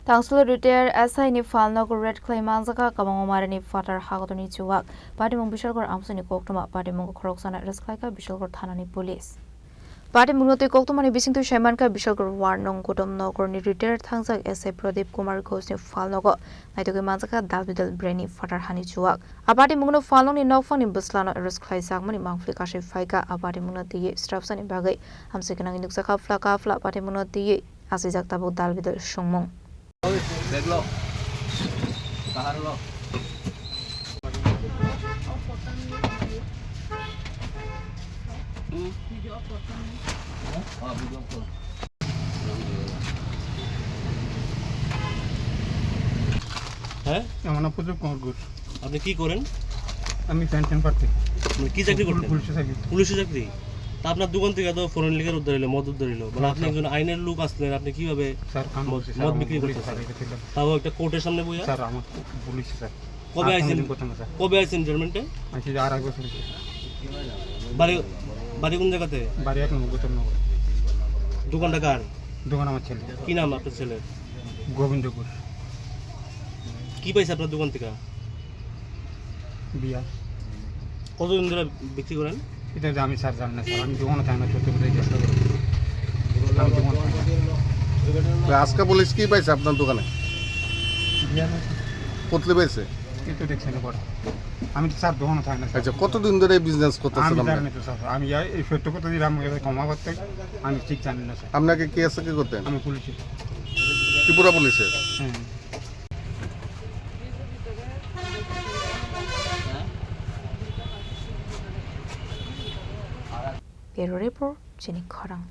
Tangsul retire SI ni falno ko red clay manzaka kamangomare ni fatar hagodoni chuwak party mong bishalgor amsuni koktoma party mong khoroksana rasklaika bishalgor thanani police party mungote koktomani bisingtu shaimanka bishalgor warnong kodom nogor ni retire thangsak SI Pradeep Kumar Ghosh ni falno ko naitoke manzaka dalbidal brainy fatar hani chuwak apati mungno falno ni nokfang ni buslano rasklai sakmani mangfli kashe faika apati mungno tiye strapsani bagai amsekenang induk saka fla party mungno tiye asijak tabuk dalbidal shongmong देख लो बाहर लो হ্যাঁ আমার নাম প্রদীপ কুমার ঘোষ। আপনি কি করেন? আমি pension প্রার্থী। মানে কি চাকরি করতেন? পুলিশের চাকরি। তা আপনার দোকান থেকে তো ফরেন লিগার উদ্ধার হলো, মদ উদ্ধার হলো, মানে আপনি একজন আইনের লোক আসলেন, আপনি কিভাবে মদ বিক্রি করতেছেন? তাও একটা কোর্টের সামনে বইয়া? স্যার আমার পুলিশ স্যার। কবে আইছেন জার্মানিতে? আইছি আর এক বছর। বাড়ি কোন জায়গাতে? বাড়ি 1 নম্বর গোতমনগর। দোকানটা কার? দোকান আমার ছেলে। কি নাম আপনার ছেলের? গোবিন্দ ঘোষ। কি পাইছে আপনার দোকান থেকে? বিয়া। কতদিন ধরে বিক্রি করেন? এটা আমি স্যার জানি না স্যার, আমি দোকানে থাকি না, ছোট করে চেষ্টা করি। আজকে পুলিশ কি পাইছে আপনার দোকানে? বিয়া না কতলে পাইছে? কিন্তু দেখছেন পড়া। আমি তো স্যার দোকানে থাকি না। আচ্ছা, কতদিন ধরে বিজনেস করতেছেন আমি আপনি? জানি না তো স্যার, আমি এই সত্য কথা দিলাম আমাকে ক্ষমা করতে, আমি ঠিক জানি না স্যার। আপনাকে কি আছে কি করতেন? আমি পুলিশে। ত্রিপুরা পুলিশে? হ্যাঁ। Bureau Report, Jenny Khorang.